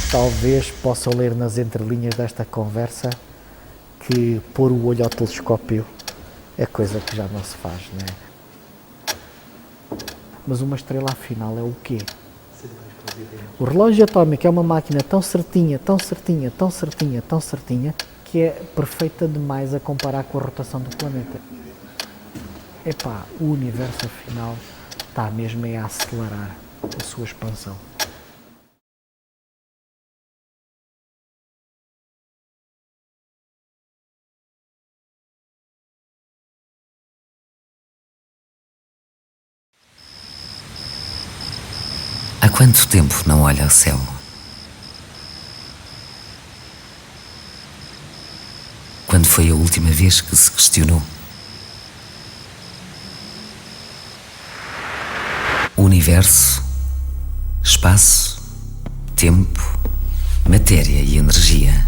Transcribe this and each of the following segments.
Talvez possa ler nas entrelinhas desta conversa que pôr o olho ao telescópio é coisa que já não se faz, não é? Mas uma estrela afinal é o quê? O relógio atómico é uma máquina tão certinha, tão certinha, tão certinha, tão certinha, que é perfeita demais a comparar com a rotação do planeta. Epá, o universo afinal está mesmo a acelerar a sua expansão. Há quanto tempo não olha ao céu? Quando foi a última vez que se questionou? O universo, espaço, tempo, matéria e energia.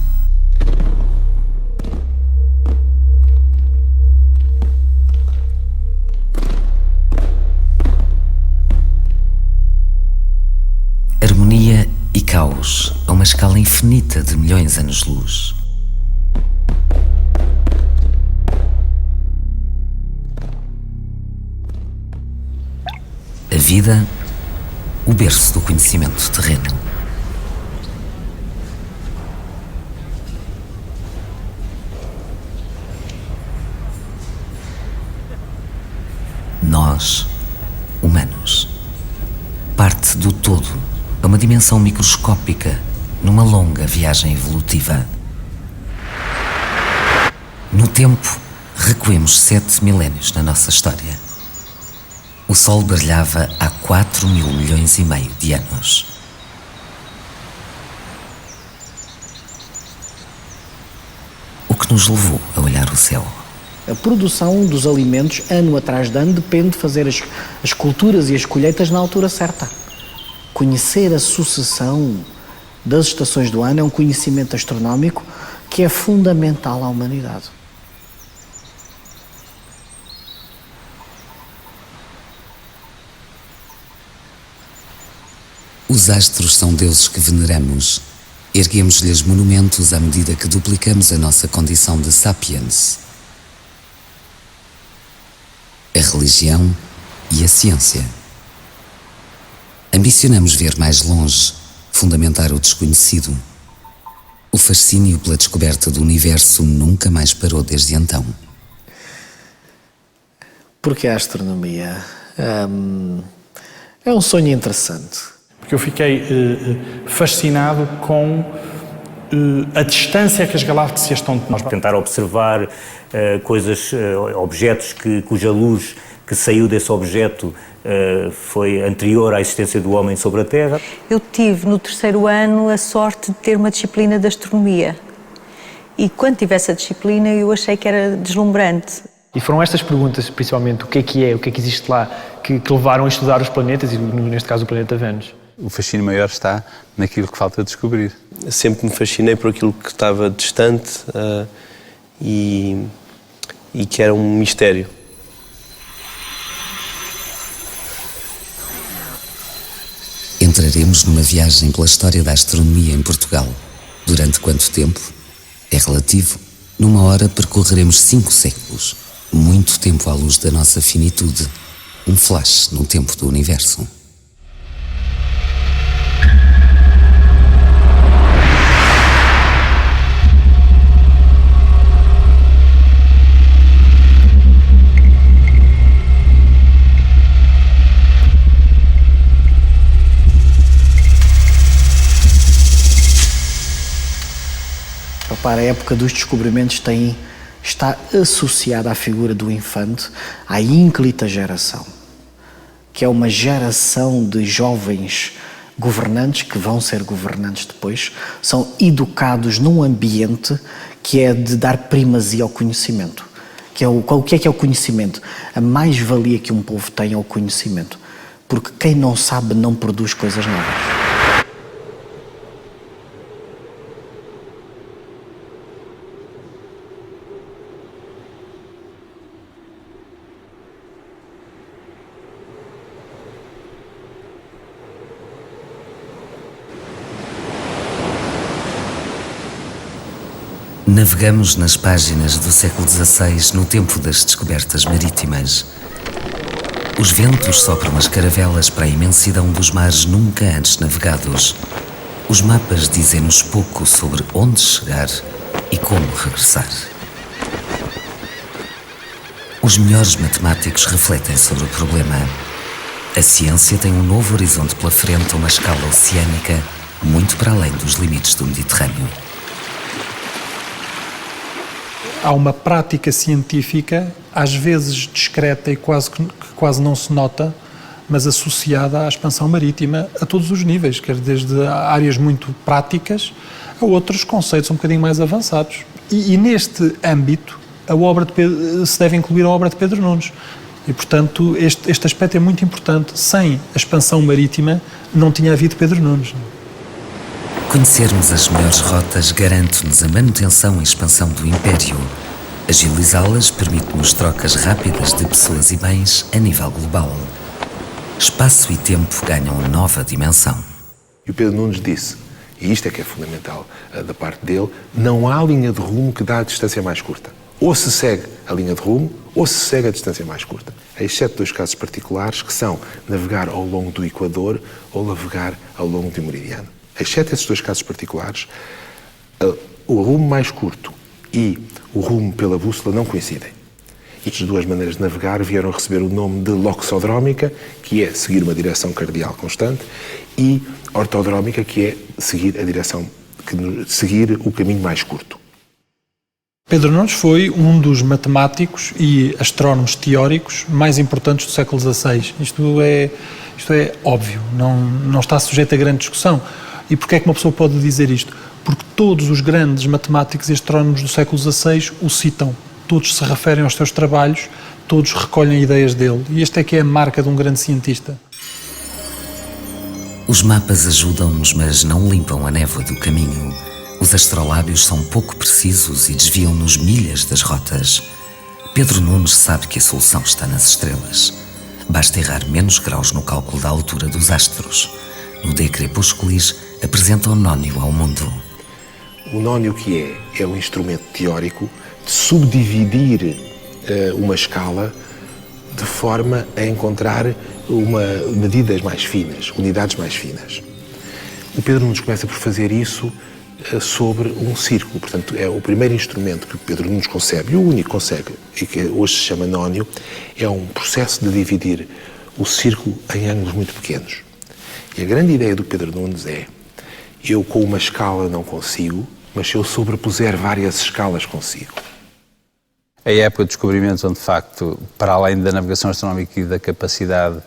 Harmonia e caos a uma escala infinita de milhões de anos-luz. A vida, o berço do conhecimento terreno. Nós, humanos, parte do todo a uma dimensão microscópica numa longa viagem evolutiva. No tempo, recuemos 7 milénios na nossa história. O Sol brilhava há 4.000 milhões e meio de anos. O que nos levou a olhar o céu? A produção dos alimentos, ano atrás de ano, depende de fazer as culturas e as colheitas na altura certa. Conhecer a sucessão das estações do ano é um conhecimento astronómico que é fundamental à humanidade. Os astros são deuses que veneramos. Erguemos-lhes monumentos à medida que duplicamos a nossa condição de sapiens. A religião e a ciência. Ambicionamos ver mais longe, fundamentar o desconhecido. O fascínio pela descoberta do universo nunca mais parou desde então. Porque a astronomia é um sonho interessante. Porque eu fiquei fascinado com a distância que as galáxias estão de nós. Tentar observar coisas, objetos cuja luz que saiu desse objeto foi anterior à existência do homem sobre a Terra. Eu tive no terceiro ano a sorte de ter uma disciplina de astronomia. E quando tive essa disciplina eu achei que era deslumbrante. E foram estas perguntas, principalmente, o que é que existe lá, que levaram a estudar os planetas, e neste caso o planeta Vênus. O fascínio maior está naquilo que falta descobrir. Eu sempre me fascinei por aquilo que estava distante e que era um mistério. Entraremos numa viagem pela história da astronomia em Portugal. Durante quanto tempo? É relativo. Numa hora percorreremos 5 séculos. Muito tempo à luz da nossa finitude. Um flash no tempo do universo. Para a época dos descobrimentos está associada à figura do infante, à ínclita geração, que é uma geração de jovens governantes que vão ser governantes depois, são educados num ambiente que é de dar primazia ao conhecimento. O que é o conhecimento? A mais-valia que um povo tem é o conhecimento, porque quem não sabe não produz coisas novas. Navegamos nas páginas do século XVI no tempo das descobertas marítimas. Os ventos sopram as caravelas para a imensidão dos mares nunca antes navegados. Os mapas dizem-nos pouco sobre onde chegar e como regressar. Os melhores matemáticos refletem sobre o problema. A ciência tem um novo horizonte pela frente a uma escala oceânica muito para além dos limites do Mediterrâneo. Há uma prática científica, às vezes discreta e quase não se nota, mas associada à expansão marítima a todos os níveis, quer desde áreas muito práticas a outros conceitos um bocadinho mais avançados. E neste âmbito, se deve incluir a obra de Pedro Nunes. E, portanto, este aspecto é muito importante. Sem a expansão marítima, não tinha havido Pedro Nunes. Conhecermos as melhores rotas garante-nos a manutenção e expansão do Império. Agilizá-las permite-nos trocas rápidas de pessoas e bens a nível global. Espaço e tempo ganham nova dimensão. E o Pedro Nunes disse, e isto é que é fundamental da parte dele, não há linha de rumo que dá a distância mais curta. Ou se segue a linha de rumo, ou se segue a distância mais curta. Exceto dois casos particulares, que são navegar ao longo do Equador ou navegar ao longo do meridiano. Exceto esses dois casos particulares, o rumo mais curto e o rumo pela bússola não coincidem. Estas duas maneiras de navegar vieram a receber o nome de loxodrómica, que é seguir uma direção cardial constante, e ortodrómica, que é seguir o caminho mais curto. Pedro Nunes foi um dos matemáticos e astrónomos teóricos mais importantes do século XVI. Isto é óbvio, não está sujeito a grande discussão. E porquê é que uma pessoa pode dizer isto? Porque todos os grandes matemáticos e astrónomos do século XVI o citam. Todos se referem aos seus trabalhos, todos recolhem ideias dele. E esta é que é a marca de um grande cientista. Os mapas ajudam-nos, mas não limpam a névoa do caminho. Os astrolábios são pouco precisos e desviam-nos milhas das rotas. Pedro Nunes sabe que a solução está nas estrelas. Basta errar menos graus no cálculo da altura dos astros. No De Crepusculis, apresenta o nónio ao mundo. O nónio que é um instrumento teórico de subdividir uma escala de forma a encontrar medidas mais finas, unidades mais finas. O Pedro Nunes começa por fazer isso sobre um círculo, portanto é o primeiro instrumento que o Pedro Nunes concebe, e o único que consegue, e que hoje se chama nónio, é um processo de dividir o círculo em ângulos muito pequenos. E a grande ideia do Pedro Nunes é, eu com uma escala não consigo, mas se eu sobrepuser várias escalas consigo. A época de descobrimentos onde, de facto, para além da navegação astronómica e da capacidade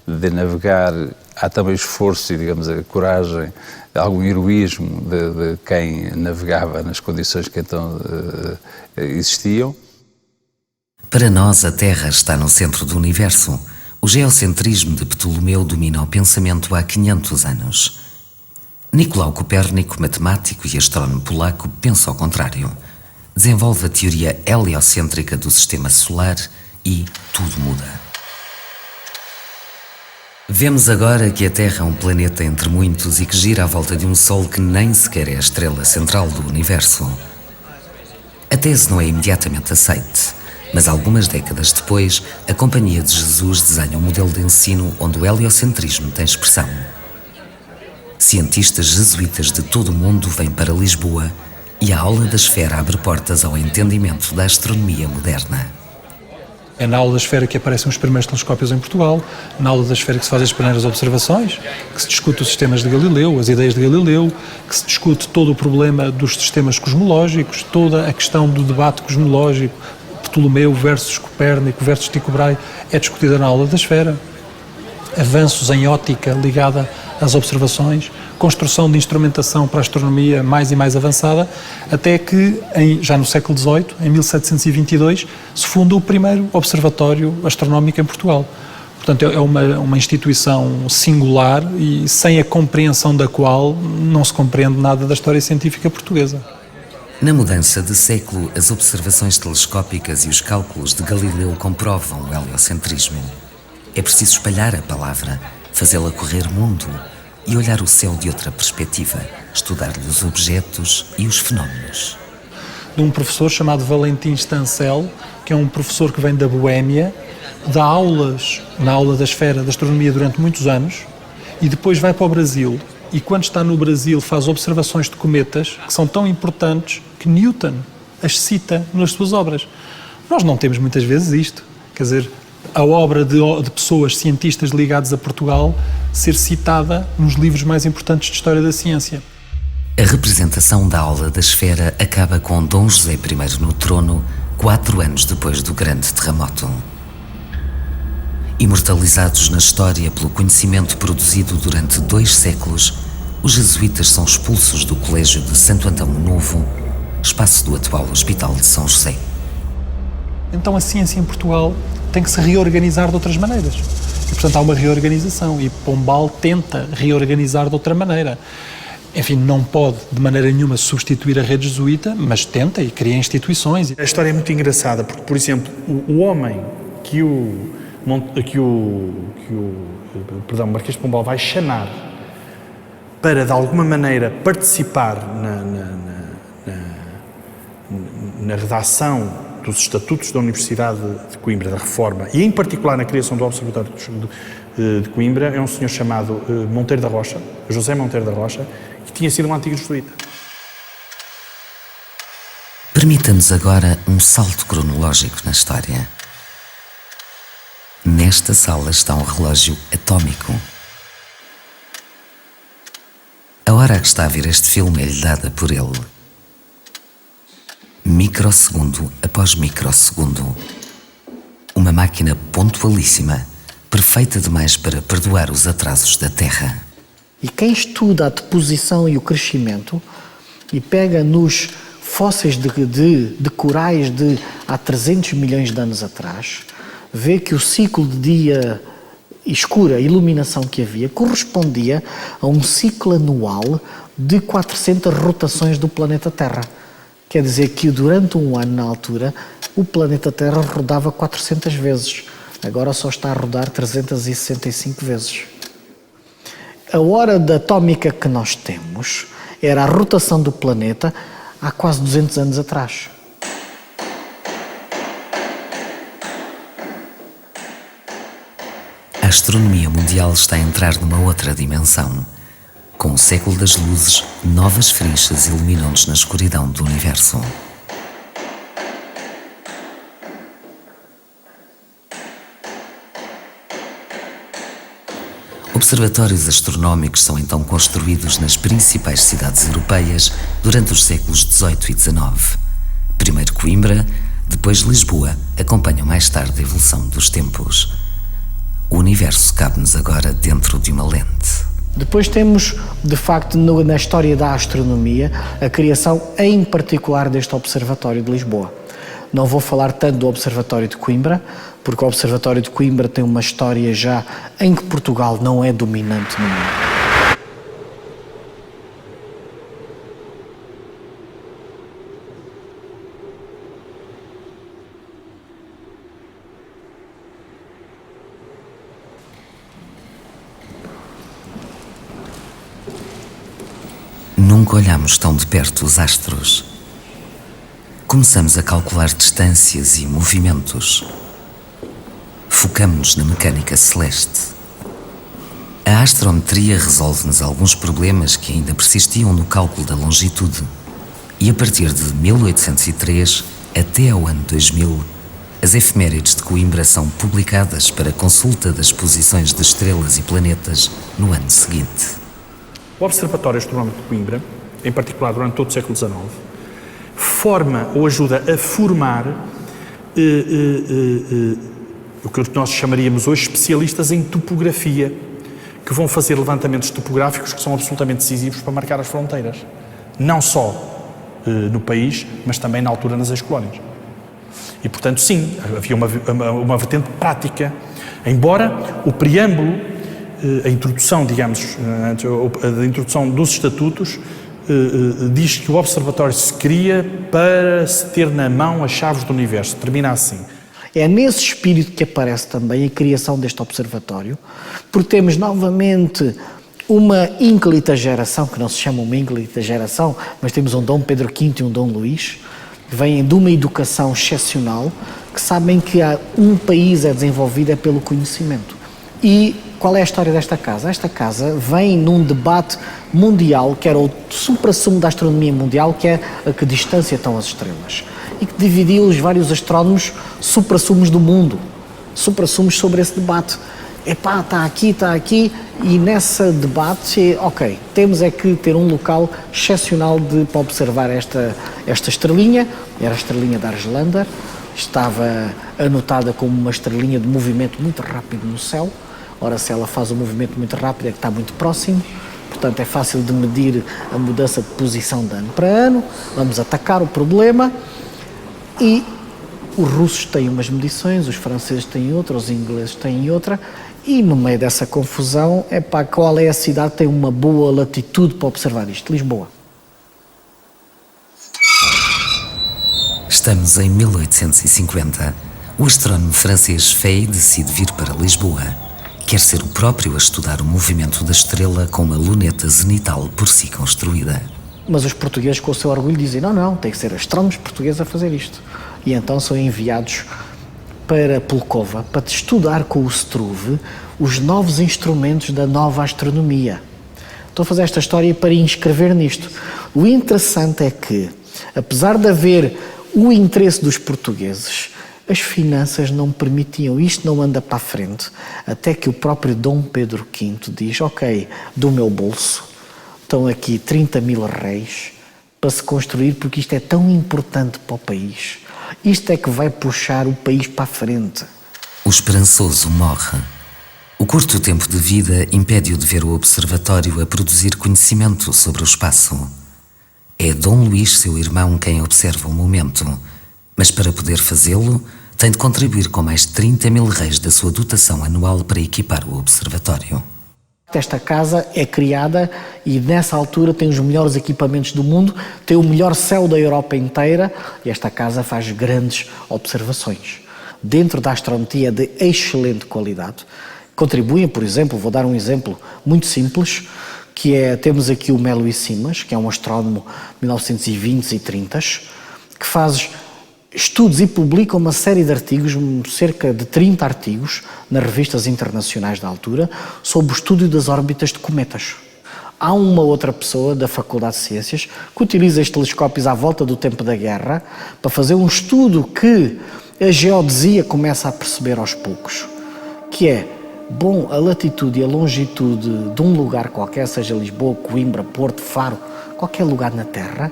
de navegar, há também esforço e, digamos, a coragem, algum heroísmo de quem navegava nas condições que então existiam. Para nós, a Terra está no centro do universo. O geocentrismo de Ptolomeu domina o pensamento há 500 anos. Nicolau Copérnico, matemático e astrónomo polaco, pensa ao contrário. Desenvolve a teoria heliocêntrica do sistema solar e tudo muda. Vemos agora que a Terra é um planeta entre muitos e que gira à volta de um Sol que nem sequer é a estrela central do universo. A tese não é imediatamente aceite, mas algumas décadas depois, a Companhia de Jesus desenha um modelo de ensino onde o heliocentrismo tem expressão. Cientistas jesuítas de todo o mundo vêm para Lisboa e a aula da esfera abre portas ao entendimento da astronomia moderna. É na aula da esfera que aparecem os primeiros telescópios em Portugal, na aula da esfera que se fazem as primeiras observações, que se discute os sistemas de Galileu, as ideias de Galileu, que se discute todo o problema dos sistemas cosmológicos, toda a questão do debate cosmológico, Ptolomeu versus Copérnico versus Tycho Brahe, é discutida na aula da esfera. Avanços em óptica ligada às observações, construção de instrumentação para a astronomia mais e mais avançada, até que, já no século XVIII, em 1722, se funda o primeiro observatório astronómico em Portugal. Portanto, é uma instituição singular e sem a compreensão da qual não se compreende nada da história científica portuguesa. Na mudança de século, as observações telescópicas e os cálculos de Galileu comprovam o heliocentrismo. É preciso espalhar a palavra, fazê-la correr mundo e olhar o céu de outra perspectiva, estudar-lhe os objetos e os fenómenos. de um professor chamado Valentin Stancel, que é um professor que vem da Boémia, dá aulas na aula da esfera da astronomia durante muitos anos e depois vai para o Brasil e quando está no Brasil faz observações de cometas que são tão importantes que Newton as cita nas suas obras. Nós não temos muitas vezes isto, quer dizer, a obra de pessoas, cientistas ligados a Portugal, ser citada nos livros mais importantes de história da ciência. A representação da aula da esfera acaba com Dom José I no trono, 4 anos depois do grande terremoto. Imortalizados na história pelo conhecimento produzido durante 2 séculos, os jesuítas são expulsos do Colégio de Santo Antão Novo, espaço do atual Hospital de São José. Então a ciência em Portugal tem que se reorganizar de outras maneiras. E, portanto, há uma reorganização e Pombal tenta reorganizar de outra maneira. Enfim, não pode de maneira nenhuma substituir a rede jesuíta, mas tenta e cria instituições. A história é muito engraçada porque, por exemplo, o homem que o Marquês de Pombal vai chamar para, de alguma maneira, participar na redação dos estatutos da Universidade de Coimbra, da Reforma, e em particular na criação do Observatório de Coimbra, é um senhor chamado Monteiro da Rocha, José Monteiro da Rocha, que tinha sido um antigo jesuíta. Permita-nos agora um salto cronológico na história. Nesta sala está um relógio atómico. A hora a que está a ver este filme é-lhe dada por ele. Microsegundo após microsegundo. Uma máquina pontualíssima, perfeita demais para perdoar os atrasos da Terra. E quem estuda a deposição e o crescimento e pega nos fósseis de corais de há 300 milhões de anos atrás, vê que o ciclo de dia escuro, a iluminação que havia, correspondia a um ciclo anual de 400 rotações do planeta Terra. Quer dizer que durante um ano, na altura, o planeta Terra rodava 400 vezes. Agora só está a rodar 365 vezes. A hora atómica que nós temos era a rotação do planeta há quase 200 anos atrás. A astronomia mundial está a entrar numa outra dimensão. Com o século das luzes, novas freixas iluminam-nos na escuridão do universo. Observatórios astronómicos são então construídos nas principais cidades europeias durante os séculos XVIII e XIX. Primeiro Coimbra, depois Lisboa, acompanham mais tarde a evolução dos tempos. O universo cabe-nos agora dentro de uma lente. Depois temos, de facto, na história da astronomia, a criação, em particular, deste Observatório de Lisboa. Não vou falar tanto do Observatório de Coimbra, porque o Observatório de Coimbra tem uma história já em que Portugal não é dominante no mundo. Nunca olhamos tão de perto os astros. Começamos a calcular distâncias e movimentos. Focamos-nos na mecânica celeste. A astrometria resolve-nos alguns problemas que ainda persistiam no cálculo da longitude. E a partir de 1803 até ao ano 2000, as efemérides de Coimbra são publicadas para consulta das posições de estrelas e planetas no ano seguinte. O Observatório Astronómico de Coimbra, em particular durante todo o século XIX, forma ou ajuda a formar o que nós chamaríamos hoje especialistas em topografia, que vão fazer levantamentos topográficos que são absolutamente decisivos para marcar as fronteiras, não só no país, mas também na altura nas ex-colónias. E, portanto, sim, havia uma vertente prática, embora o preâmbulo, a introdução, digamos, a introdução dos estatutos, diz que o observatório se cria para se ter na mão as chaves do universo. Termina assim. É nesse espírito que aparece também a criação deste observatório, porque temos novamente uma ínclita geração, que não se chama uma ínclita geração, mas temos um Dom Pedro V e um Dom Luís, vêm de uma educação excepcional, que sabem que um país é desenvolvido é pelo conhecimento. E qual é a história desta casa? Esta casa vem num debate mundial, que era o supra-sumo da astronomia mundial, que é a que distância estão as estrelas, e que dividiu os vários astrónomos supra-sumos do mundo, supra-sumos sobre esse debate. Epá, está aqui, e nesse debate, ok, temos é que ter um local excepcional para observar esta estrelinha. Era a estrelinha da Argelander, estava anotada como uma estrelinha de movimento muito rápido no céu. Ora, se ela faz um movimento muito rápido é que está muito próximo, portanto é fácil de medir a mudança de posição de ano para ano. Vamos atacar o problema, e os russos têm umas medições, os franceses têm outra, os ingleses têm outra, e no meio dessa confusão, qual é a cidade que tem uma boa latitude para observar isto? Lisboa. Estamos em 1850. O astrónomo francês Faye decide vir para Lisboa. Quer ser o próprio a estudar o movimento da estrela com uma luneta zenital por si construída. Mas os portugueses, com o seu orgulho, dizem não, tem que ser astrónomos portugueses a fazer isto. E então são enviados para Pulkova para estudar com o Struve os novos instrumentos da nova astronomia. Estou a fazer esta história para inscrever nisto. O interessante é que, apesar de haver o interesse dos portugueses, as finanças não permitiam, isto não anda para a frente, até que o próprio Dom Pedro V diz, ok, do meu bolso estão aqui 30 mil réis para se construir, porque isto é tão importante para o país. Isto é que vai puxar o país para a frente. O esperançoso morre. O curto tempo de vida impede-o de ver o observatório a produzir conhecimento sobre o espaço. É Dom Luís, seu irmão, quem observa o momento, mas para poder fazê-lo, tem de contribuir com mais 30 mil réis da sua dotação anual para equipar o observatório. Esta casa é criada e nessa altura tem os melhores equipamentos do mundo, tem o melhor céu da Europa inteira, e esta casa faz grandes observações. Dentro da astronomia de excelente qualidade, contribuem, por exemplo, vou dar um exemplo muito simples, que é, temos aqui o Melo e Simas, que é um astrónomo 1920s e 30s, que faz estudos e publica uma série de artigos, cerca de 30 artigos, nas revistas internacionais da altura, sobre o estudo das órbitas de cometas. Há uma outra pessoa da Faculdade de Ciências que utiliza estes telescópios à volta do tempo da guerra para fazer um estudo que a geodesia começa a perceber aos poucos, que é, bom, a latitude e a longitude de um lugar qualquer, seja Lisboa, Coimbra, Porto, Faro, qualquer lugar na Terra,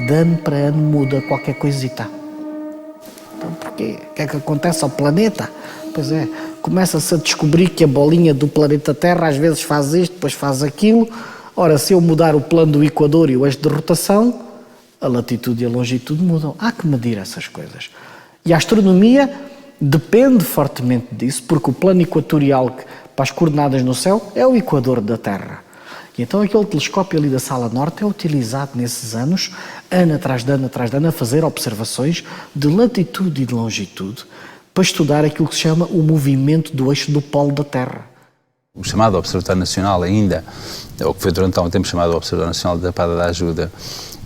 de ano para ano muda qualquer coisita. Então, porquê? O que é que acontece ao planeta? Pois é, começa-se a descobrir que a bolinha do planeta Terra às vezes faz isto, depois faz aquilo. Ora, se eu mudar o plano do Equador e o eixo de rotação, a latitude e a longitude mudam. Há que medir essas coisas. E a astronomia depende fortemente disso, porque o plano equatorial para as coordenadas no céu é o Equador da Terra. E então aquele telescópio ali da Sala Norte é utilizado nesses anos, ano atrás de ano atrás de ano, a fazer observações de latitude e de longitude para estudar aquilo que se chama o movimento do eixo do polo da Terra. O chamado Observatório Nacional ainda, ou que foi durante algum tempo chamado Observatório Nacional da Pada da Ajuda,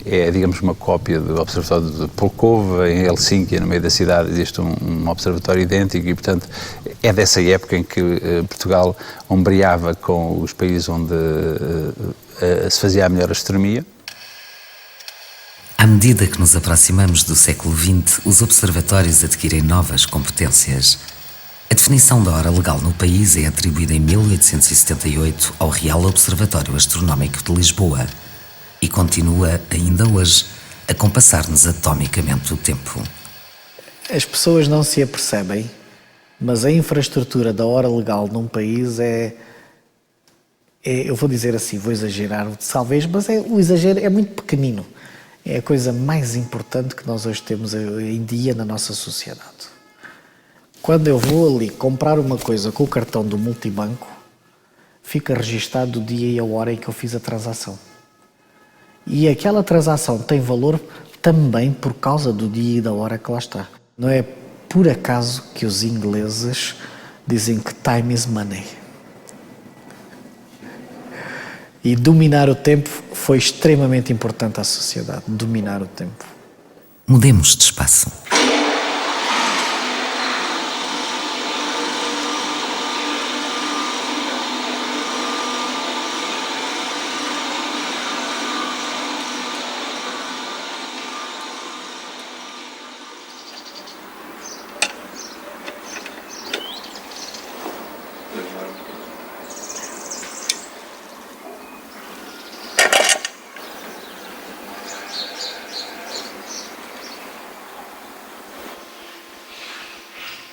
é, digamos, uma cópia do Observatório de Pulkova, em Helsínquia, no meio da cidade, existe um observatório idêntico e, portanto, é dessa época em que Portugal ombreava com os países onde se fazia a melhor astronomia. À medida que nos aproximamos do século XX, os observatórios adquirem novas competências. A definição da hora legal no país é atribuída em 1878 ao Real Observatório Astronómico de Lisboa e continua, ainda hoje, a compassar-nos atomicamente o tempo. As pessoas não se apercebem, mas a infraestrutura da hora legal num país eu vou dizer assim, vou exagerar talvez, mas o exagero é muito pequenino. É a coisa mais importante que nós hoje temos em dia na nossa sociedade. Quando eu vou ali comprar uma coisa com o cartão do multibanco, fica registado o dia e a hora em que eu fiz a transação. E aquela transação tem valor também por causa do dia e da hora que lá está. Não é por acaso que os ingleses dizem que time is money. E dominar o tempo foi extremamente importante à sociedade, dominar o tempo. Mudemos de espaço.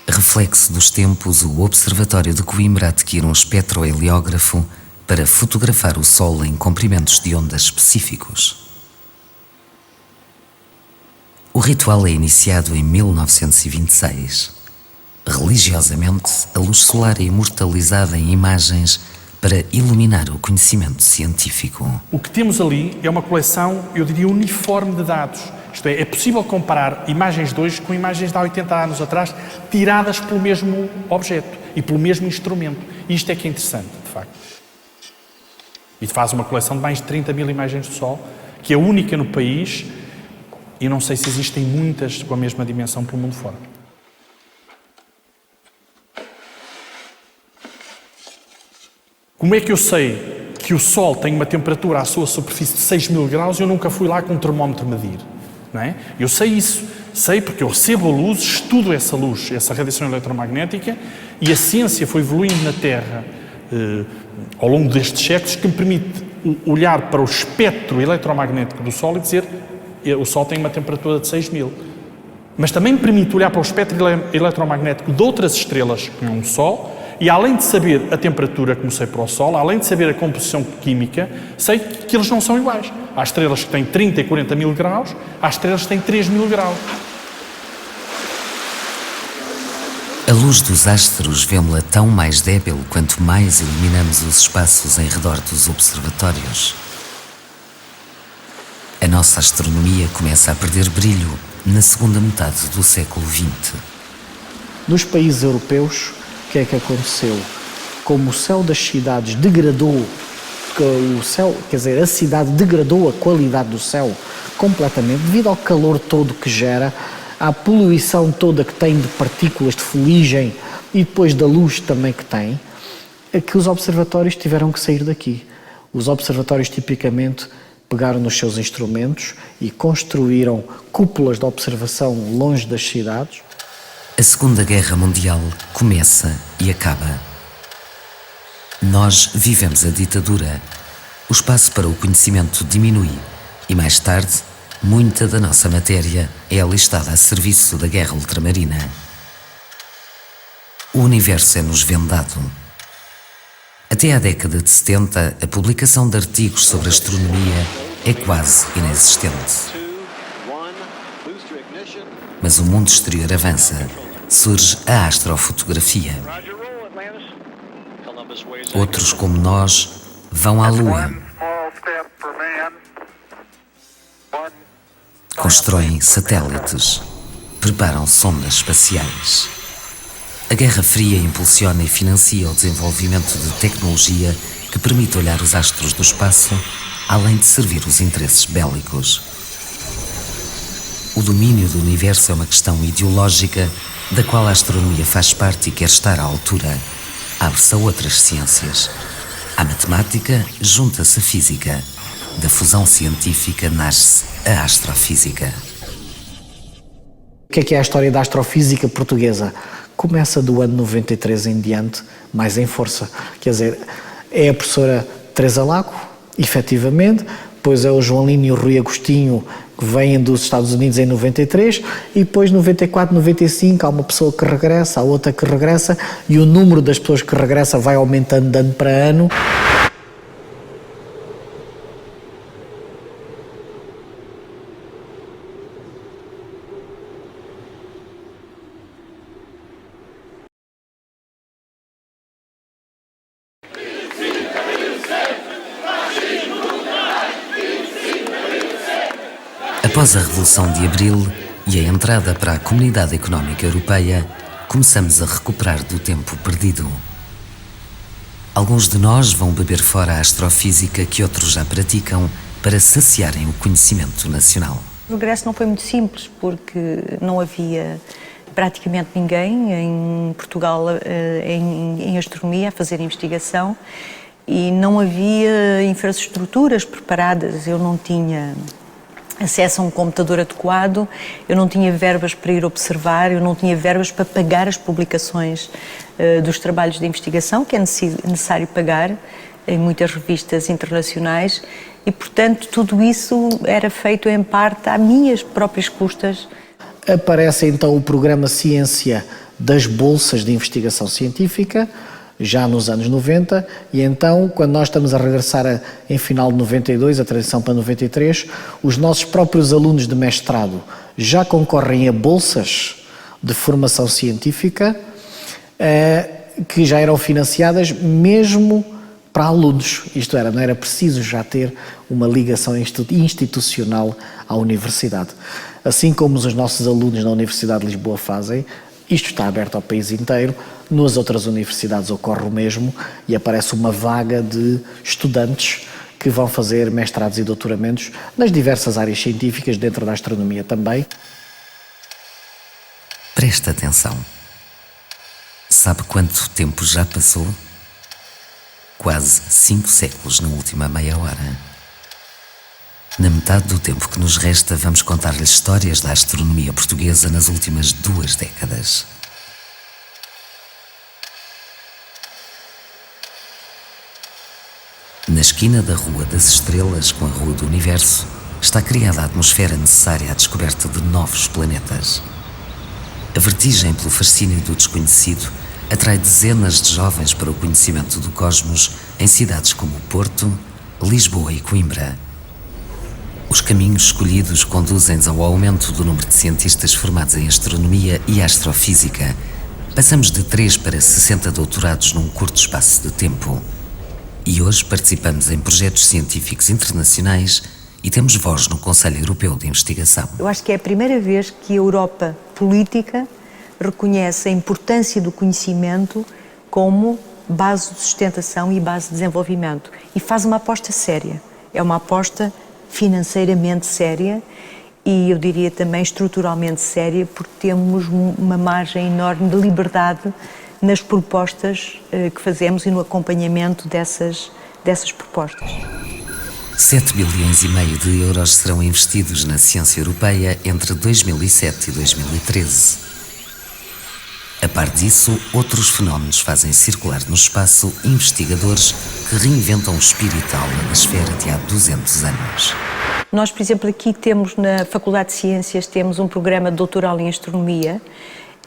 Reflexo dos tempos, o Observatório de Coimbra adquire um espectroheliógrafo para fotografar o Sol em comprimentos de ondas específicos. O ritual é iniciado em 1926. Religiosamente, a luz solar é imortalizada em imagens para iluminar o conhecimento científico. O que temos ali é uma coleção, eu diria, uniforme de dados. Isto é possível comparar imagens de hoje com imagens de há 80 anos atrás, tiradas pelo mesmo objeto e pelo mesmo instrumento. E isto é que é interessante, de facto. E faz uma coleção de mais de 30 mil imagens do Sol, que é única no país, e não sei se existem muitas com a mesma dimensão pelo mundo fora. Como é que eu sei que o Sol tem uma temperatura à sua superfície de 6.000 graus e eu nunca fui lá com um termómetro medir? Não é? Eu sei isso. Sei porque eu recebo a luz, estudo essa luz, essa radiação eletromagnética, e a ciência foi evoluindo na Terra ao longo destes séculos, que me permite olhar para o espectro eletromagnético do Sol e dizer o Sol tem uma temperatura de 6.000. Mas também me permite olhar para o espectro eletromagnético de outras estrelas que não o Sol, e além de saber a temperatura, como sei para o Sol, além de saber a composição química, sei que eles não são iguais. Há estrelas que têm 30 e 40 mil graus, há estrelas que têm 3.000 graus. A luz dos astros vemos-la tão mais débil quanto mais iluminamos os espaços em redor dos observatórios. A nossa astronomia começa a perder brilho na segunda metade do século XX. Nos países europeus, o que é que aconteceu? Como o céu das cidades degradou, a cidade degradou a qualidade do céu completamente, devido ao calor todo que gera, à poluição toda que tem de partículas de fuligem e depois da luz também que tem, é que os observatórios tiveram que sair daqui. Os observatórios tipicamente pegaram nos seus instrumentos e construíram cúpulas de observação longe das cidades. A Segunda Guerra Mundial começa e acaba. Nós vivemos a ditadura. O espaço para o conhecimento diminui e, mais tarde, muita da nossa matéria é alistada a serviço da guerra ultramarina. O universo é-nos vendado. Até à década de 70, a publicação de artigos sobre astronomia é quase inexistente. Mas o mundo exterior avança. Surge a astrofotografia. Outros, como nós, vão à Lua. Constroem satélites. Preparam sondas espaciais. A Guerra Fria impulsiona e financia o desenvolvimento de tecnologia que permite olhar os astros do espaço, além de servir os interesses bélicos. O domínio do universo é uma questão ideológica da qual a astronomia faz parte e quer estar à altura. Abre-se a outras ciências. À matemática junta-se a física. Da fusão científica nasce a astrofísica. O que é a história da astrofísica portuguesa? Começa do ano 93 em diante, mais em força. Quer dizer, é a professora Teresa Lago, efetivamente, depois é o João Lino e o Rui Agostinho, que vêm dos Estados Unidos em 93, e depois 94, 95 há uma pessoa que regressa, há outra que regressa, e o número das pessoas que regressa vai aumentando de ano para ano. Após a Revolução de Abril e a entrada para a Comunidade Económica Europeia, começamos a recuperar do tempo perdido. Alguns de nós vão beber fora a astrofísica que outros já praticam para saciarem o conhecimento nacional. O regresso não foi muito simples, porque não havia praticamente ninguém em Portugal em astronomia a fazer investigação e não havia infraestruturas preparadas. Eu não tinha acesso a um computador adequado, eu não tinha verbas para ir observar, eu não tinha verbas para pagar as publicações dos trabalhos de investigação, que é necessário pagar em muitas revistas internacionais, e, portanto, tudo isso era feito em parte às minhas próprias custas. Aparece então o programa Ciência das Bolsas de Investigação Científica, já nos anos 90, e então, quando nós estamos a regressar em final de 92, a transição para 93, os nossos próprios alunos de mestrado já concorrem a bolsas de formação científica que já eram financiadas mesmo para alunos, isto era, não era preciso já ter uma ligação institucional à universidade. Assim como os nossos alunos na Universidade de Lisboa fazem, isto está aberto ao país inteiro, nas outras universidades ocorre o mesmo e aparece uma vaga de estudantes que vão fazer mestrados e doutoramentos nas diversas áreas científicas, dentro da astronomia também. Presta atenção. Sabe quanto tempo já passou? Quase 5 séculos na última meia hora. Na metade do tempo que nos resta, vamos contar-lhe histórias da astronomia portuguesa nas últimas 2 décadas. Na esquina da Rua das Estrelas com a Rua do Universo, está criada a atmosfera necessária à descoberta de novos planetas. A vertigem pelo fascínio do desconhecido atrai dezenas de jovens para o conhecimento do cosmos em cidades como Porto, Lisboa e Coimbra. Os caminhos escolhidos conduzem-nos ao aumento do número de cientistas formados em astronomia e astrofísica. Passamos de 3 para 60 doutorados num curto espaço de tempo. E hoje participamos em projetos científicos internacionais e temos voz no Conselho Europeu de Investigação. Eu acho que é a primeira vez que a Europa política reconhece a importância do conhecimento como base de sustentação e base de desenvolvimento e faz uma aposta séria. É uma aposta financeiramente séria e eu diria também estruturalmente séria, porque temos uma margem enorme de liberdade nas propostas que fazemos e no acompanhamento dessas propostas. 7,5 bilhões de euros serão investidos na ciência europeia entre 2007 e 2013. A par disso, outros fenómenos fazem circular no espaço investigadores que reinventam o espírito aula da esfera de há 200 anos. Nós, por exemplo, aqui temos na Faculdade de Ciências, temos um programa doutoral em astronomia,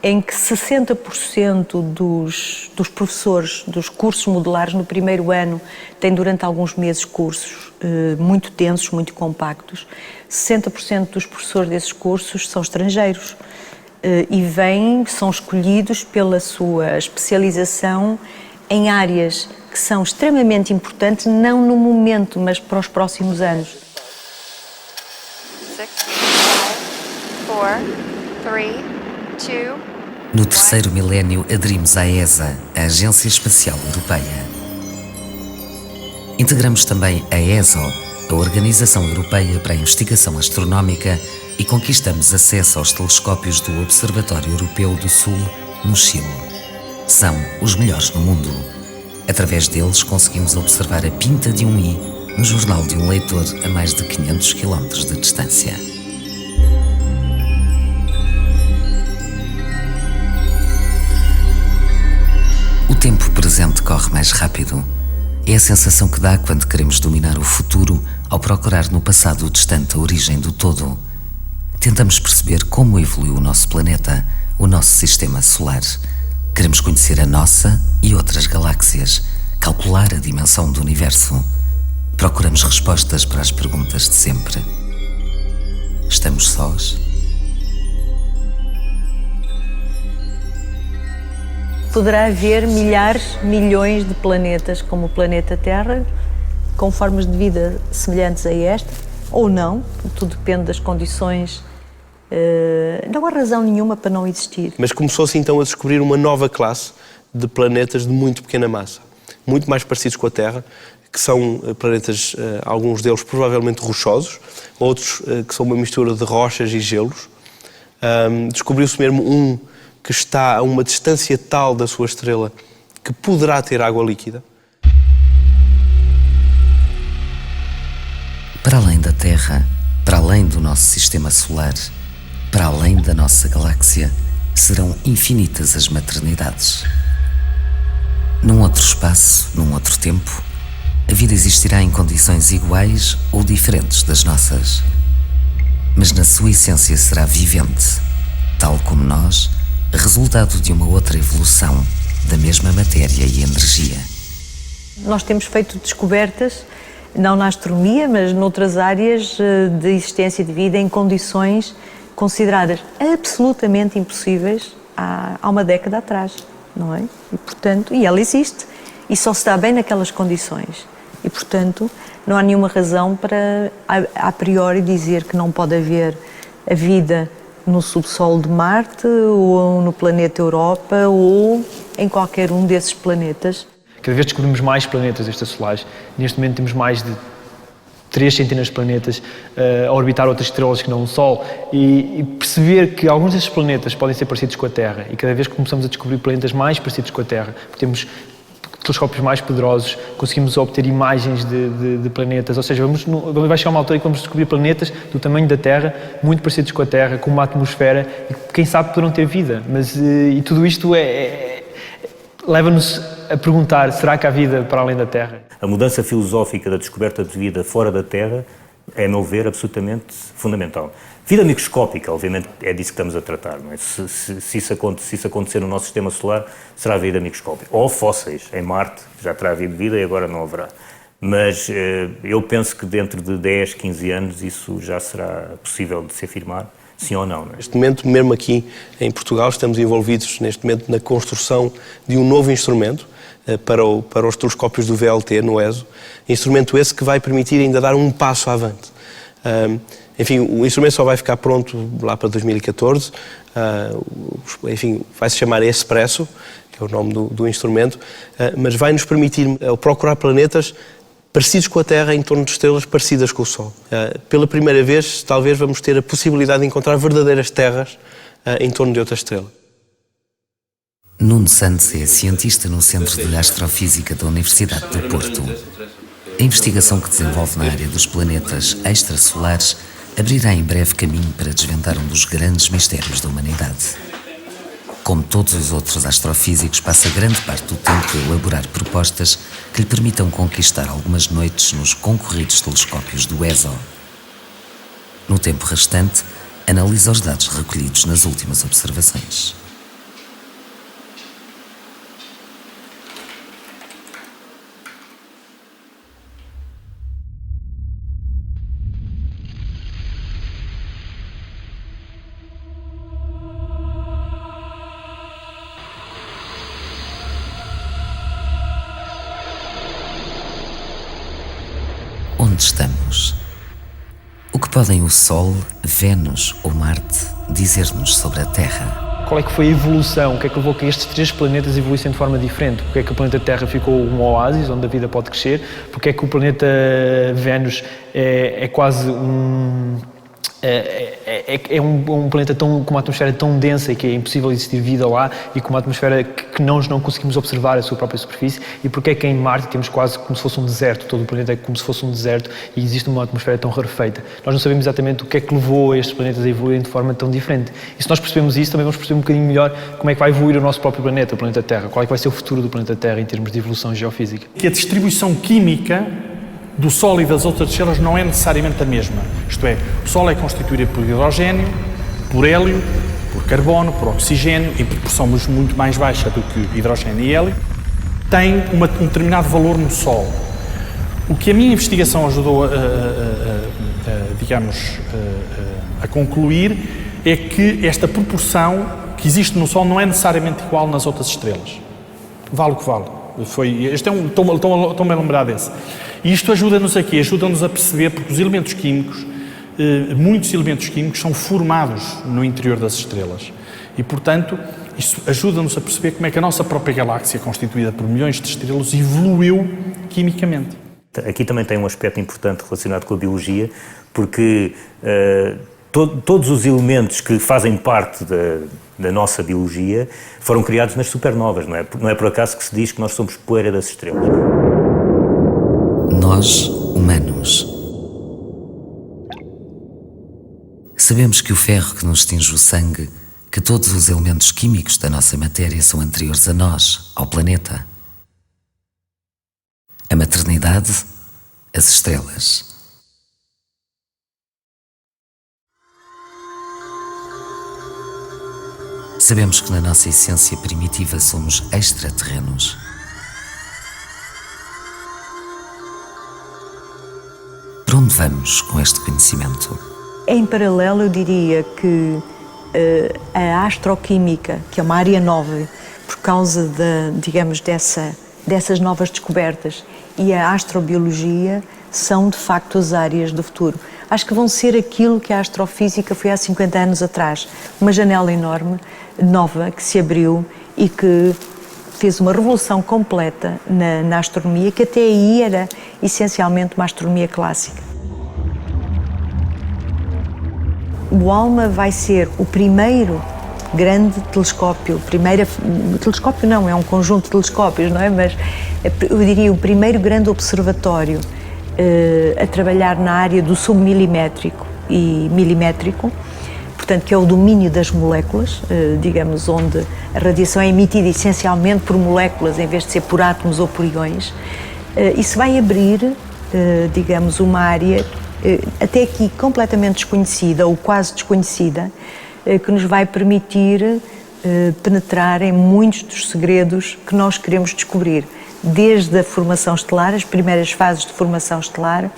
em que 60% dos professores dos cursos modulares no primeiro ano têm durante alguns meses cursos muito densos, muito compactos. 60% dos professores desses cursos são estrangeiros e são escolhidos pela sua especialização em áreas que são extremamente importantes, não no momento, mas para os próximos anos. 6, 5, 4, 3, 2... No terceiro milénio aderimos à ESA, a Agência Espacial Europeia. Integramos também a ESO, a Organização Europeia para a Investigação Astronómica, e conquistamos acesso aos telescópios do Observatório Europeu do Sul, no Chile. São os melhores no mundo. Através deles conseguimos observar a pinta de um I no jornal de um leitor a mais de 500 km de distância. O tempo presente corre mais rápido. É a sensação que dá quando queremos dominar o futuro ao procurar no passado distante a origem do todo. Tentamos perceber como evoluiu o nosso planeta, o nosso sistema solar. Queremos conhecer a nossa e outras galáxias, calcular a dimensão do universo. Procuramos respostas para as perguntas de sempre. Estamos sós? Poderá haver milhares, milhões de planetas como o planeta Terra, com formas de vida semelhantes a esta, ou não, tudo depende das condições. Não há razão nenhuma para não existir. Mas começou-se então a descobrir uma nova classe de planetas de muito pequena massa, muito mais parecidos com a Terra, que são planetas, alguns deles provavelmente rochosos, outros que são uma mistura de rochas e gelos. Descobriu-se mesmo um que está a uma distância tal da sua estrela que poderá ter água líquida. Para além da Terra, para além do nosso sistema solar, para além da nossa galáxia, serão infinitas as maternidades. Num outro espaço, num outro tempo, a vida existirá em condições iguais ou diferentes das nossas. Mas na sua essência será vivente, tal como nós, resultado de uma outra evolução da mesma matéria e energia. Nós temos feito descobertas, não na astronomia, mas noutras áreas de existência de vida em condições consideradas absolutamente impossíveis há uma década atrás, não é? E, portanto, ela existe e só se dá bem naquelas condições. E, portanto, não há nenhuma razão para, a priori, dizer que não pode haver a vida no subsolo de Marte ou no planeta Europa ou em qualquer um desses planetas. Cada vez descobrimos mais planetas extrasolares. Neste momento temos mais de 3 centenas de planetas a orbitar outras estrelas que não o Sol e perceber que alguns desses planetas podem ser parecidos com a Terra e cada vez que começamos a descobrir planetas mais parecidos com a Terra, porque temos telescópios mais poderosos, conseguimos obter imagens de planetas, ou seja, vai chegar uma altura em que vamos descobrir planetas do tamanho da Terra, muito parecidos com a Terra, com uma atmosfera e quem sabe poderão ter vida, mas e tudo isto leva-nos a perguntar, será que há vida para além da Terra? A mudança filosófica da descoberta de vida fora da Terra é, a meu ver, absolutamente fundamental. Vida microscópica, obviamente, é disso que estamos a tratar, não é? Se isso acontecer no nosso sistema solar, será vida microscópica. Ou fósseis, em Marte, já terá havido vida e agora não haverá. Mas eu penso que dentro de 10, 15 anos isso já será possível de se afirmar, sim ou não, não é? Neste momento, mesmo aqui em Portugal, estamos envolvidos neste momento na construção de um novo instrumento para os telescópios do VLT, no ESO. Instrumento esse que vai permitir ainda dar um passo avante. Enfim, o instrumento só vai ficar pronto lá para 2014. Enfim, vai-se chamar Expresso, que é o nome do instrumento, mas vai nos permitir procurar planetas parecidos com a Terra em torno de estrelas parecidas com o Sol. Pela primeira vez, talvez vamos ter a possibilidade de encontrar verdadeiras terras em torno de outra estrela. Nuno Santos é cientista no Centro de Astrofísica da Universidade do Porto. A investigação que desenvolve na área dos planetas extrasolares abrirá em breve caminho para desvendar um dos grandes mistérios da humanidade. Como todos os outros astrofísicos, passa grande parte do tempo a elaborar propostas que lhe permitam conquistar algumas noites nos concorridos telescópios do ESO. No tempo restante, analisa os dados recolhidos nas últimas observações. Onde estamos? O que podem o Sol, Vênus ou Marte dizer-nos sobre a Terra? Qual é que foi a evolução? O que é que levou a que estes 3 planetas evoluíssem de forma diferente? Porque é que o planeta Terra ficou um oásis onde a vida pode crescer? Porque é que o planeta Vênus é quase um planeta com uma atmosfera tão densa que é impossível existir vida lá e com uma atmosfera que nós não conseguimos observar a sua própria superfície? E porque é que em Marte temos quase como se fosse um deserto, todo o planeta é como se fosse um deserto e existe uma atmosfera tão rarefeita? Nós não sabemos exatamente o que é que levou a estes planetas a evoluírem de forma tão diferente. E se nós percebemos isso, também vamos perceber um bocadinho melhor como é que vai evoluir o nosso próprio planeta, o planeta Terra. Qual é que vai ser o futuro do planeta Terra em termos de evolução geofísica? Que a distribuição química do Sol e das outras estrelas não é necessariamente a mesma. Isto é, o Sol é constituído por hidrogênio, por hélio, por carbono, por oxigênio, em proporção muito mais baixa do que hidrogênio e hélio, tem um determinado valor no Sol. O que a minha investigação ajudou a concluir é que esta proporção que existe no Sol não é necessariamente igual nas outras estrelas. Vale o que vale. Estou-me a lembrar desse. E isto ajuda-nos aqui, ajuda-nos a perceber, porque os elementos químicos, muitos elementos químicos são formados no interior das estrelas. E, portanto, isso ajuda-nos a perceber como é que a nossa própria galáxia, constituída por milhões de estrelas, evoluiu quimicamente. aqui também tem um aspecto importante relacionado com a biologia, porque todos os elementos que fazem parte da nossa biologia foram criados nas supernovas, não é? Não é por acaso que se diz que nós somos poeira das estrelas. Nós, humanos, sabemos que o ferro que nos tinge o sangue, que todos os elementos químicos da nossa matéria são anteriores a nós, ao planeta. A maternidade, as estrelas. Sabemos que na nossa essência primitiva somos extraterrenos. Para onde vamos com este conhecimento? Em paralelo, eu diria que a astroquímica, que é uma área nova, por causa dessas novas descobertas, e a astrobiologia são, de facto, as áreas do futuro. Acho que vão ser aquilo que a astrofísica foi há 50 anos atrás. Uma janela enorme, nova, que se abriu e que fez uma revolução completa na astronomia, que até aí era essencialmente uma astronomia clássica. O ALMA vai ser o primeiro grande telescópio, telescópio não, é um conjunto de telescópios, não é? Mas eu diria o primeiro grande observatório a trabalhar na área do submilimétrico e milimétrico, portanto, que é o domínio das moléculas, digamos, onde a radiação é emitida essencialmente por moléculas em vez de ser por átomos ou por íons. Isso vai abrir, digamos, uma área até aqui completamente desconhecida ou quase desconhecida, que nos vai permitir penetrar em muitos dos segredos que nós queremos descobrir, desde a formação estelar, as primeiras fases de formação estelar,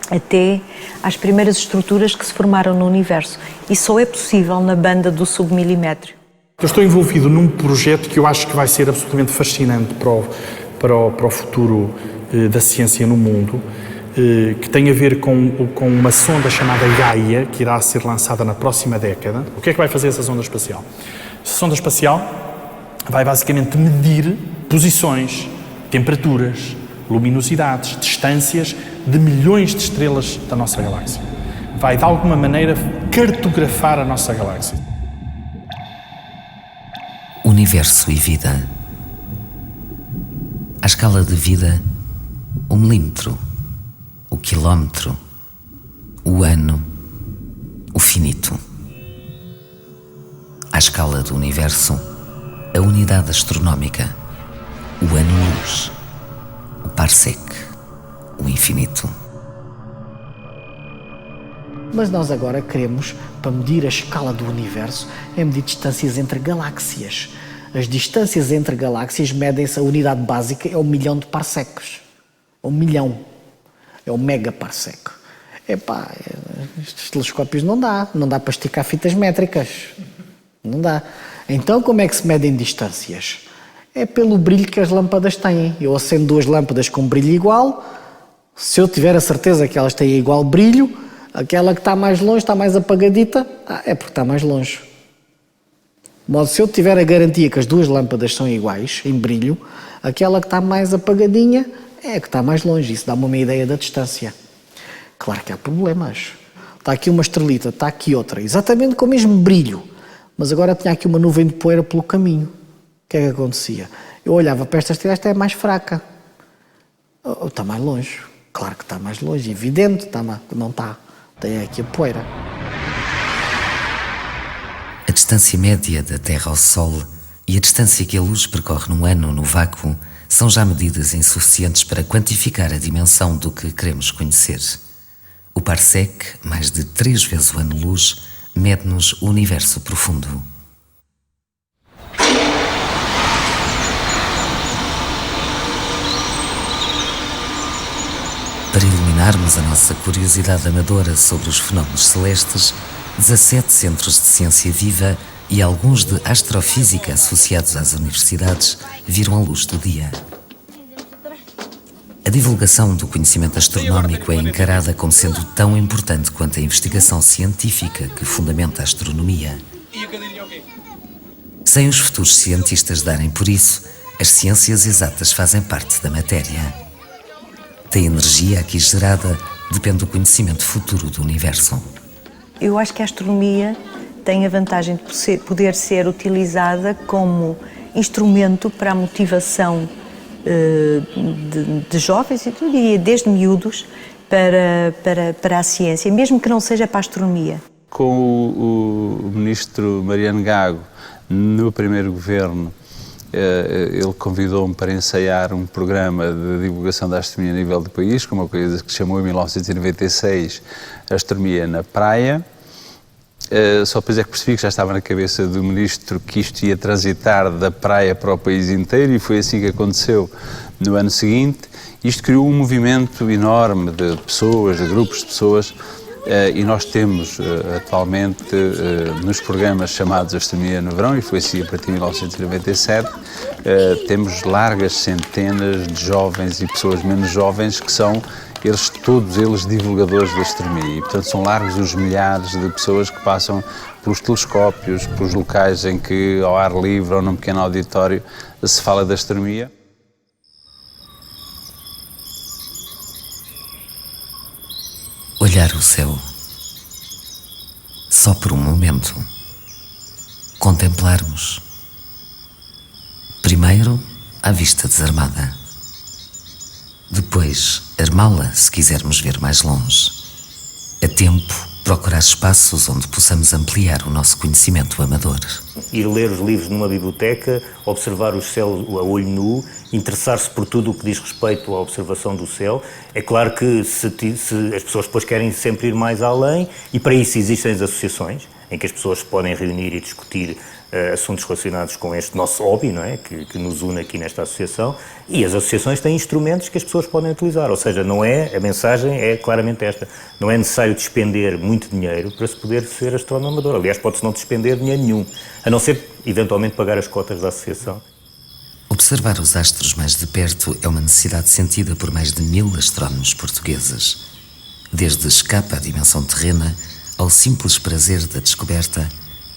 até às primeiras estruturas que se formaram no universo. E só é possível na banda do submilimétrio. Eu estou envolvido num projeto que eu acho que vai ser absolutamente fascinante para o futuro da ciência no mundo, que tem a ver com uma sonda chamada Gaia, que irá ser lançada na próxima década. O que é que vai fazer essa sonda espacial? Essa sonda espacial vai basicamente medir posições, temperaturas, luminosidades, distâncias de milhões de estrelas da nossa galáxia. Vai, de alguma maneira, cartografar a nossa galáxia. Universo e vida. À escala de vida, o milímetro, o quilómetro, o ano, o finito. À escala do universo, a unidade astronómica, o ano-luz, o parsec, o infinito. Mas nós agora queremos, para medir a escala do universo, é medir distâncias entre galáxias. As distâncias entre galáxias medem-se, a unidade básica é 1 milhão de parsecs. 1 milhão. É o megaparsec. Epá, estes telescópios não dá para esticar fitas métricas. Não dá. Então como é que se medem distâncias? É pelo brilho que as lâmpadas têm. Eu acendo 2 lâmpadas com brilho igual, se eu tiver a certeza que elas têm igual brilho, aquela que está mais longe, está mais apagadita, é porque está mais longe. De modo, se eu tiver a garantia que as 2 lâmpadas são iguais em brilho, aquela que está mais apagadinha é a que está mais longe. Isso dá-me uma ideia da distância. Claro que há problemas. Está aqui uma estrelita, está aqui outra, exatamente com o mesmo brilho, mas agora tinha aqui uma nuvem de poeira pelo caminho. O que é que acontecia? Eu olhava para esta estrela, esta é mais fraca. Está mais longe. Claro que está mais longe, evidente, não está. Tem aqui a poeira. A distância média da Terra ao Sol e a distância que a luz percorre num ano no vácuo são já medidas insuficientes para quantificar a dimensão do que queremos conhecer. O parsec, mais de 3 vezes o ano-luz, mede-nos o universo profundo. Para iluminarmos a nossa curiosidade amadora sobre os fenómenos celestes, 17 centros de ciência viva e alguns de astrofísica associados às universidades viram a luz do dia. A divulgação do conhecimento astronómico é encarada como sendo tão importante quanto a investigação científica que fundamenta a astronomia. Sem os futuros cientistas darem por isso, as ciências exatas fazem parte da matéria. Da energia aqui gerada depende do conhecimento futuro do universo. Eu acho que a astronomia tem a vantagem de poder ser utilizada como instrumento para a motivação de jovens, eu diria desde miúdos, para a ciência, mesmo que não seja para a astronomia. Com o ministro Mariano Gago, no primeiro governo, ele convidou-me para ensaiar um programa de divulgação da astronomia a nível do país, com uma coisa que se chamou em 1996 Astronomia na Praia. Só depois é que percebi que já estava na cabeça do ministro que isto ia transitar da praia para o país inteiro, e foi assim que aconteceu no ano seguinte. Isto criou um movimento enorme de pessoas, de grupos de pessoas, e nós temos atualmente nos programas chamados Astronomia no Verão, e foi assim a partir de 1997, temos largas centenas de jovens e pessoas menos jovens que são todos eles divulgadores da astronomia, e portanto são largos os milhares de pessoas que passam pelos telescópios, pelos locais em que ao ar livre ou num pequeno auditório se fala da astronomia. Olhar o céu só por um momento, contemplarmos, primeiro a vista desarmada, depois armá-la se quisermos ver mais longe, a tempo procurar espaços onde possamos ampliar o nosso conhecimento amador. Ir ler os livros numa biblioteca, observar o céu a olho nu, interessar-se por tudo o que diz respeito à observação do céu. É claro que se as pessoas depois querem sempre ir mais além, e para isso existem as associações, em que as pessoas se podem reunir e discutir assuntos relacionados com este nosso hobby, não é? Que nos une aqui nesta associação, e as associações têm instrumentos que as pessoas podem utilizar, ou seja, a mensagem é claramente esta: não é necessário despender muito dinheiro para se poder ser astrónomo amador. Aliás, pode-se não despender dinheiro nenhum, a não ser eventualmente pagar as cotas da associação. Observar os astros mais de perto é uma necessidade sentida por mais de 1000 astrónomos portugueses. Desde escape à dimensão terrena ao simples prazer da descoberta,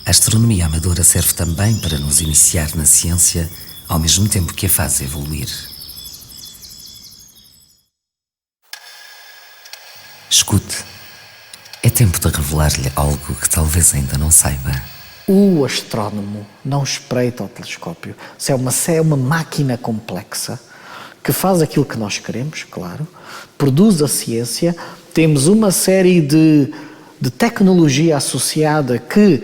a astronomia amadora serve também para nos iniciar na ciência, ao mesmo tempo que a faz evoluir. Escute, é tempo de revelar-lhe algo que talvez ainda não saiba. O astrónomo não espreita ao telescópio. É uma máquina complexa que faz aquilo que nós queremos, claro, produz a ciência. Temos uma série de tecnologia associada que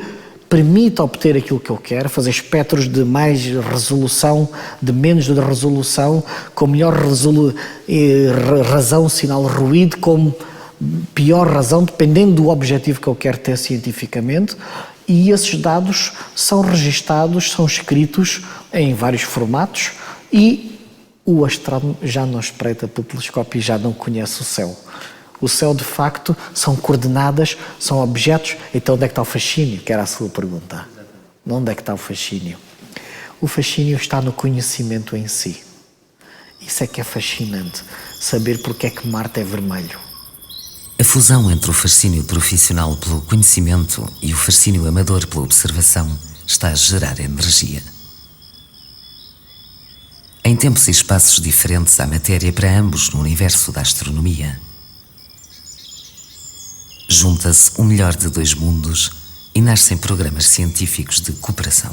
permite obter aquilo que eu quero, fazer espectros de mais resolução, de menos resolução, com melhor razão, sinal ruído, com pior razão, dependendo do objetivo que eu quero ter cientificamente. E esses dados são registados, são escritos em vários formatos, e o astrónomo já não espreita pelo telescópio e já não conhece o céu. O céu, de facto, são coordenadas, são objetos. Então, onde é que está o fascínio? Que era a sua pergunta. Onde é que está o fascínio? O fascínio está no conhecimento em si. Isso é que é fascinante, saber porque é que Marte é vermelho. A fusão entre o fascínio profissional pelo conhecimento e o fascínio amador pela observação está a gerar energia. Em tempos e espaços diferentes há matéria para ambos no universo da astronomia. Junta-se o melhor de dois mundos e nascem programas científicos de cooperação.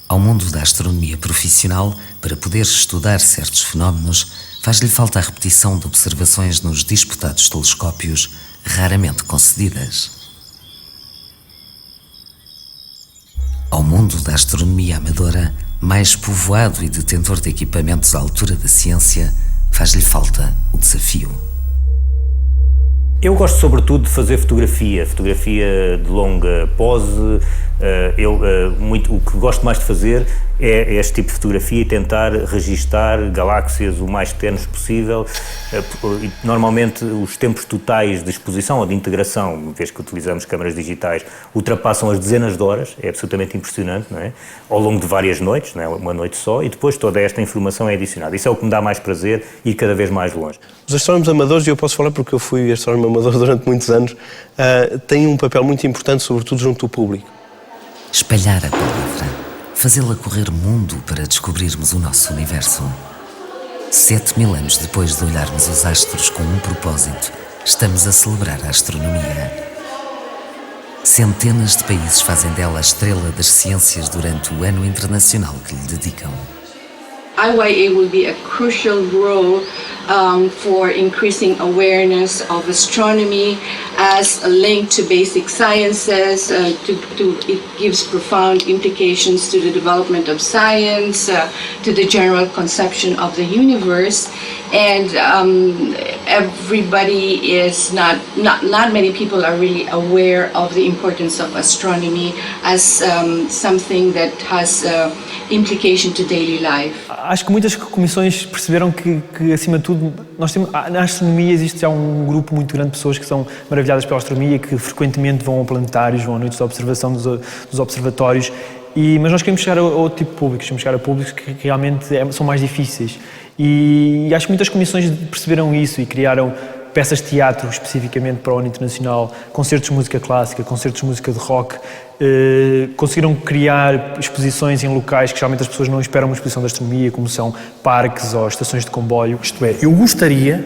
Ao mundo da astronomia profissional, para poder estudar certos fenómenos, faz-lhe falta a repetição de observações nos disputados telescópios, raramente concedidas. Ao mundo da astronomia amadora, mais povoado e detentor de equipamentos à altura da ciência, faz-lhe falta o desafio. Eu gosto sobretudo de fazer fotografia de longa pose. O que gosto mais de fazer é este tipo de fotografia e tentar registar galáxias o mais ternos possível. Normalmente os tempos totais de exposição ou de integração, uma vez que utilizamos câmaras digitais, ultrapassam as dezenas de horas, é absolutamente impressionante, não é? Ao longo de várias noites, não é? Uma noite só, e depois toda esta informação é adicionada. Isso é o que me dá mais prazer, ir cada vez mais longe. Os astrónomos amadores, e eu posso falar porque eu fui astrónomo amador durante muitos anos, têm um papel muito importante, sobretudo junto ao público. Espalhar a palavra, fazê-la correr o mundo para descobrirmos o nosso universo. 7.000 anos depois de olharmos os astros com um propósito, estamos a celebrar a astronomia. Centenas de países fazem dela a estrela das ciências durante o ano internacional que lhe dedicam. IYA will be a crucial role for increasing awareness of astronomy as a link to basic sciences. It gives profound implications to the development of science, to the general conception of the universe, and everybody is not many people are really aware of the importance of astronomy as something that has implication to daily life. Acho que muitas comissões perceberam que acima de tudo, na astronomia existe já um grupo muito grande de pessoas que são maravilhadas pela astronomia, que frequentemente vão a planetários, vão a noites de observação dos observatórios, mas nós queremos chegar a outro tipo de públicos, queremos chegar a públicos que realmente são mais difíceis. E acho que muitas comissões perceberam isso e criaram peças de teatro especificamente para o ano internacional, concertos de música clássica, concertos de música de rock, conseguiram criar exposições em locais que geralmente as pessoas não esperam uma exposição de astronomia, como são parques ou estações de comboio. Isto é, eu gostaria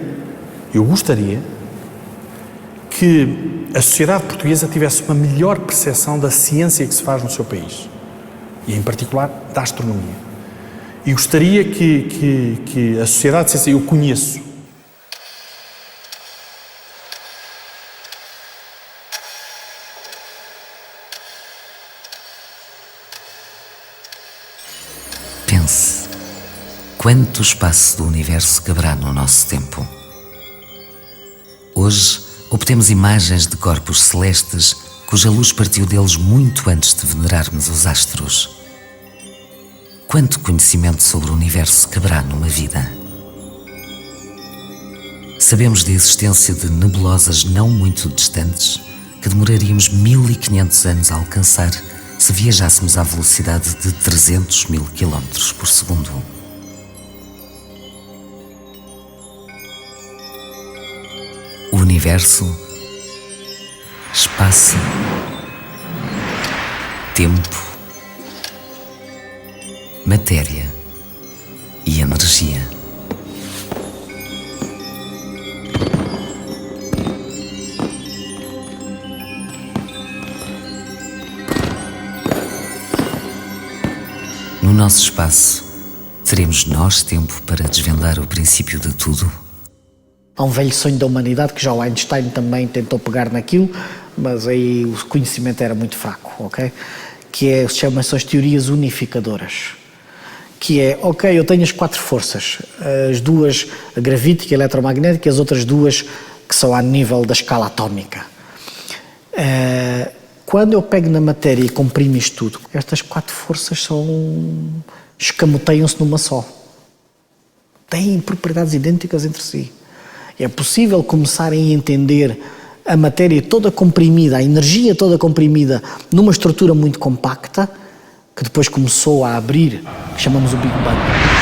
que a sociedade portuguesa tivesse uma melhor percepção da ciência que se faz no seu país, e em particular da astronomia. E gostaria que a sociedade dissesse: eu conheço. Pense, quanto espaço do universo caberá no nosso tempo? Hoje, obtemos imagens de corpos celestes cuja luz partiu deles muito antes de venerarmos os astros. Quanto conhecimento sobre o universo caberá numa vida? Sabemos da existência de nebulosas não muito distantes que demoraríamos 1500 anos a alcançar se viajássemos à velocidade de 300.000 km por segundo. O universo, espaço, tempo, matéria e energia. No nosso espaço, teremos nós tempo para desvendar o princípio de tudo? Há um velho sonho da humanidade que já o Einstein também tentou pegar naquilo, mas aí o conhecimento era muito fraco, ok? Chama-se as teorias unificadoras. Que é, ok, eu tenho as 4 forças, as duas, a gravítica e a eletromagnética, e as outras duas que são a nível da escala atómica. Quando eu pego na matéria e comprimo isto tudo, estas 4 forças escamoteiam-se numa só. Têm propriedades idênticas entre si. É possível começarem a entender a matéria toda comprimida, a energia toda comprimida numa estrutura muito compacta, que depois começou a abrir, que chamamos o Big Bang.